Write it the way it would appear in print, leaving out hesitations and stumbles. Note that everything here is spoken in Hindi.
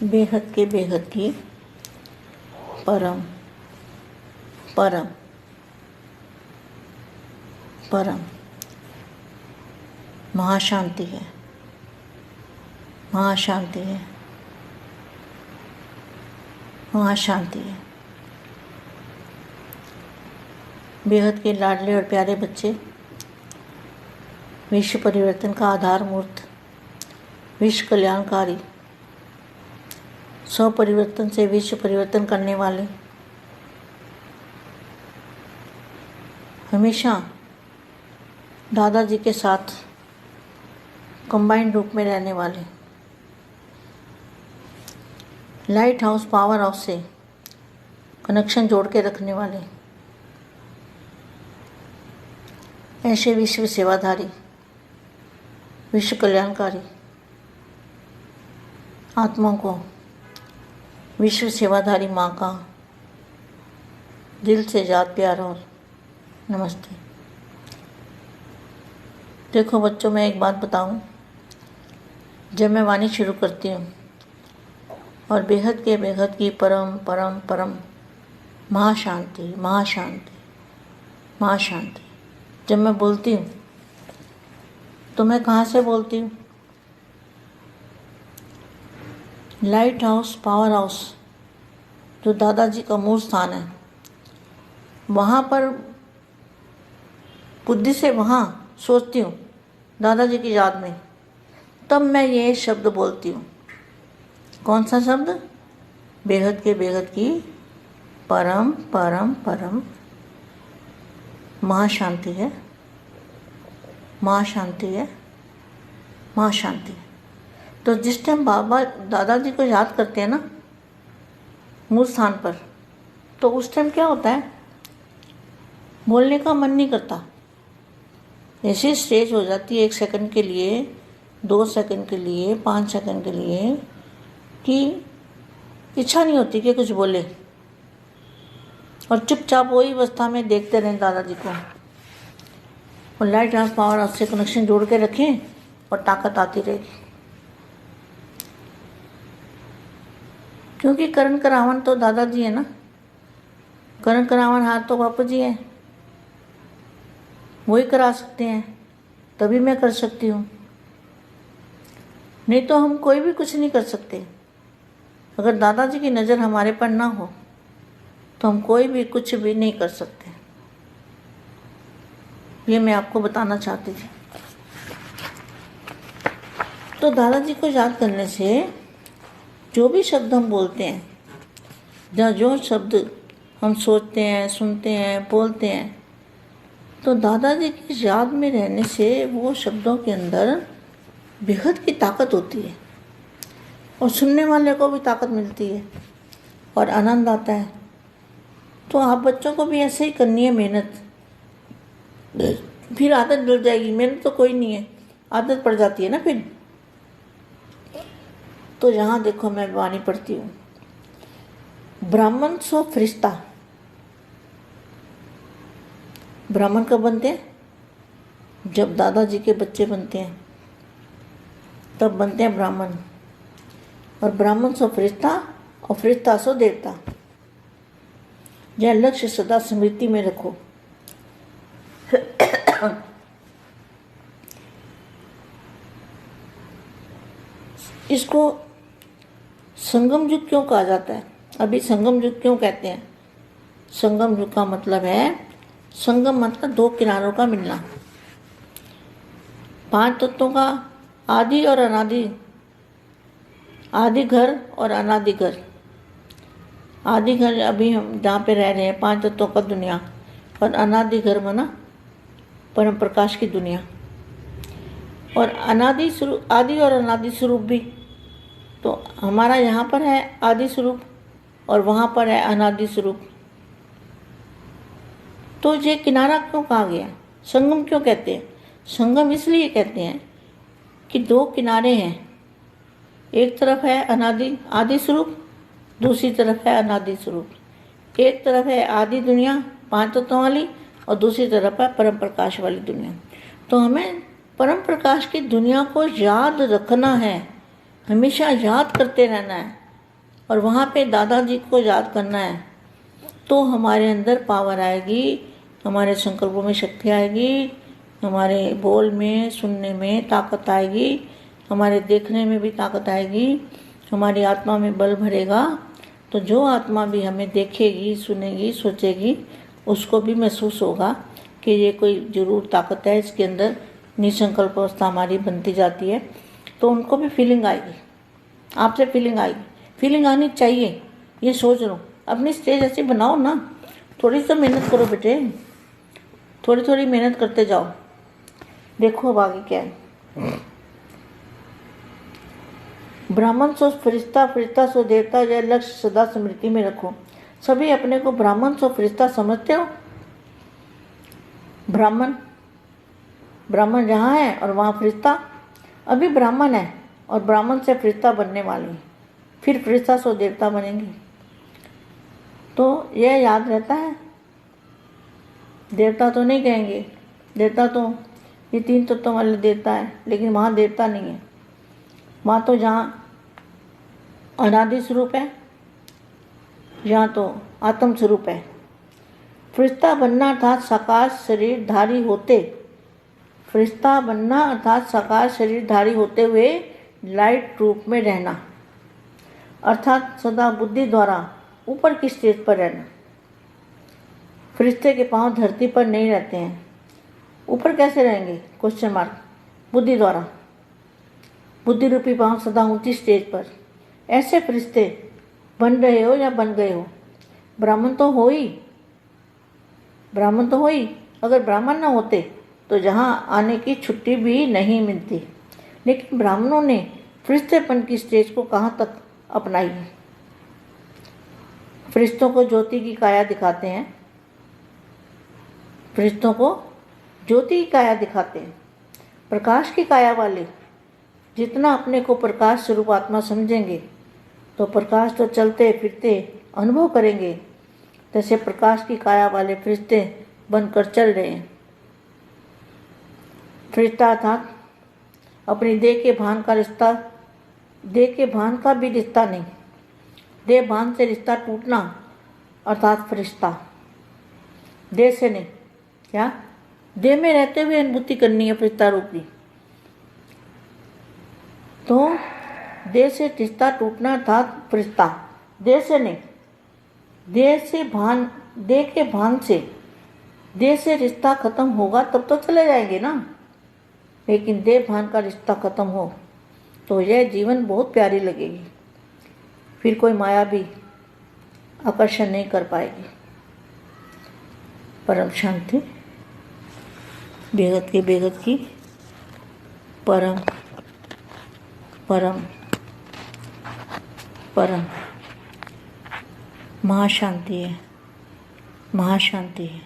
बेहद की परम परम परम महाशांति है, महाशांति है, महाशांति है। बेहद के लाडले और प्यारे बच्चे, विश्व परिवर्तन का आधार मूर्त, विश्व कल्याणकारी, स्व परिवर्तन से विश्व परिवर्तन करने वाले, हमेशा दादाजी के साथ कंबाइंड रूप में रहने वाले, लाइट हाउस पावर हाउस से कनेक्शन जोड़ के रखने वाले, ऐसे विश्व सेवाधारी, विश्व कल्याणकारी आत्मा को विश्व सेवाधारी माँ का दिल से याद प्यार और नमस्ते। देखो बच्चों, मैं एक बात बताऊं, जब मैं वाणी शुरू करती हूँ और बेहद की परम परम परम महाशांति महाशांति महाशांति, जब मैं बोलती हूँ तो मैं कहाँ से बोलती हूँ? लाइट हाउस पावर हाउस जो दादाजी का मूल स्थान है, वहाँ पर बुद्धि से वहाँ सोचती हूँ दादाजी की याद में, तब मैं ये शब्द बोलती हूँ। कौन सा शब्द? बेहद की परम परम परम महाशांति है, महाशांति है, महाशांति है। तो जिस टाइम बाबा दादाजी को याद करते हैं ना मूल स्थान पर, तो उस टाइम क्या होता है? बोलने का मन नहीं करता। ऐसी स्टेज हो जाती है 1 सेकंड के लिए, 2 सेकंड के लिए, 5 सेकंड के लिए, कि इच्छा नहीं होती कि कुछ बोले और चुपचाप वही अवस्था में देखते रहें दादाजी को, और लाइट हाउस पावर हाउस से कनेक्शन जोड़ के रखें और ताकत आती रहेगी। क्योंकि करण करावन तो दादाजी है ना, करण करावन हाथ तो बापू जी है, वही करा सकते हैं, तभी मैं कर सकती हूँ। नहीं तो हम कोई भी कुछ नहीं कर सकते। अगर दादाजी की नज़र हमारे पर ना हो तो हम कोई भी कुछ भी नहीं कर सकते। ये मैं आपको बताना चाहती थी। तो दादाजी को याद करने से जो भी शब्द हम बोलते हैं, या जो शब्द हम सोचते हैं, सुनते हैं, बोलते हैं, तो दादाजी की याद में रहने से वो शब्दों के अंदर बेहद की ताकत होती है, और सुनने वाले को भी ताकत मिलती है और आनंद आता है। तो आप बच्चों को भी ऐसे ही करनी है मेहनत, फिर आदत डल जाएगी। मेहनत तो कोई नहीं है, आदत पड़ जाती है ना फिर। तो यहाँ देखो, मैं वाणी पढ़ती हूँ, ब्राह्मण सो फरिश्ता। ब्राह्मण कब बनते हैं? जब दादाजी के बच्चे बनते हैं तब बनते हैं ब्राह्मण। और ब्राह्मण सो फरिश्ता और फरिश्ता सो देवता। यह लक्ष्य सदा स्मृति में रखो। इसको संगम युग क्यों कहा जाता है? अभी संगम युग क्यों कहते हैं? संगम युग का मतलब है, संगम मतलब 2 किनारों का मिलना, 5 तत्वों का आदि और अनादि, आदि घर और अनादि घर। आदि घर अभी हम जहाँ पे रह रहे हैं, 5 तत्वों का दुनिया, और अनादि घर माना परम प्रकाश की दुनिया। और अनादि स्वरूप, आदि और अनादि स्वरूप भी, तो हमारा यहाँ पर है आदि स्वरूप और वहाँ पर है अनादि स्वरूप। तो ये किनारा क्यों कहा गया? संगम क्यों कहते हैं? संगम इसलिए कहते हैं कि 2 किनारे हैं, एक तरफ है अनादि आदि स्वरूप, दूसरी तरफ है अनादि स्वरूप। एक तरफ है आदि दुनिया 5 तत्वों वाली, और दूसरी तरफ है परम प्रकाश वाली दुनिया। तो हमें परम प्रकाश की दुनिया को याद रखना है, हमेशा याद करते रहना है और वहाँ पे दादाजी को याद करना है, तो हमारे अंदर पावर आएगी, हमारे संकल्पों में शक्ति आएगी, हमारे बोल में, सुनने में ताकत आएगी, हमारे देखने में भी ताकत आएगी, हमारी आत्मा में बल भरेगा। तो जो आत्मा भी हमें देखेगी, सुनेगी, सोचेगी, उसको भी महसूस होगा कि ये कोई जरूर ताकत है इसके अंदर, निसंकल्प अवस्था हमारी बनती जाती है। तो उनको भी फीलिंग आएगी, आपसे फीलिंग आएगी, फीलिंग आनी चाहिए, ये सोच लो। अपनी स्टेज ऐसी बनाओ ना, थोड़ी सी मेहनत करो बेटे, थोड़ी थोड़ी मेहनत करते जाओ। देखो अब आगे क्या है। ब्राह्मण सो फरिश्ता, फरिश्ता सो देवता, यह लक्ष्य सदा स्मृति में रखो। सभी अपने को ब्राह्मण सो फरिश्ता समझते हो। ब्राह्मण, ब्राह्मण जहाँ है और वहाँ फरिश्ता। अभी ब्राह्मण है और ब्राह्मण से फरिश्ता बनने वाली, फिर फरिश्ता सो देवता बनेंगे। तो यह याद रहता है। देवता तो नहीं कहेंगे, देवता तो ये 3 तत्वों वाले देवता है, लेकिन वहाँ देवता नहीं है। वहाँ तो जहाँ अनादि स्वरूप है, यहाँ तो आत्म स्वरूप है। फरिश्ता बनना अर्थात साकार शरीरधारी होते, फरिश्ता बनना अर्थात साकार शरीरधारी होते हुए लाइट रूप में रहना, अर्थात सदा बुद्धि द्वारा ऊपर की स्टेज पर रहना। फरिश्ते के पांव धरती पर नहीं रहते हैं, ऊपर कैसे रहेंगे? Question mark. बुद्धि द्वारा, बुद्धि रूपी पांव सदा ऊंची स्टेज पर। ऐसे फरिश्ते बन रहे हो या बन गए हो, ब्राह्मण तो हो ही, ब्राह्मण तो हो ही। अगर ब्राह्मण ना होते तो जहाँ आने की छुट्टी भी नहीं मिलती। लेकिन ब्राह्मणों ने फरिश्तेपन की स्टेज को कहाँ तक अपनाई है। फरिश्तों को ज्योति की काया दिखाते हैं, फरिश्तों को ज्योति की काया दिखाते हैं। प्रकाश की काया वाले जितना अपने को प्रकाश स्वरूप आत्मा समझेंगे तो प्रकाश तो चलते फिरते अनुभव करेंगे। जैसे प्रकाश की काया वाले फरिश्ते बनकर चल रहे हैं। फरिश्ता अर्थात अपनी देह के भान का रिश्ता, देह के भान का भी रिश्ता नहीं, देह भान से रिश्ता टूटना अर्थात फरिश्ता। देह से नहीं, क्या देह में रहते हुए अनुभूति करनी है फरिश्ता रूपी। तो देह से रिश्ता टूटना अर्थात फरिश्ता, देह से नहीं, देह से भान, देह के भान से, देह से रिश्ता खत्म होगा तब तो चले जाएंगे ना। लेकिन देह भान का रिश्ता खत्म हो तो यह जीवन बहुत प्यारी लगेगी, फिर कोई माया भी आकर्षण नहीं कर पाएगी। परम शांति, बेहद के बेहद की परम परम परम महाशांति है, महाशांति है।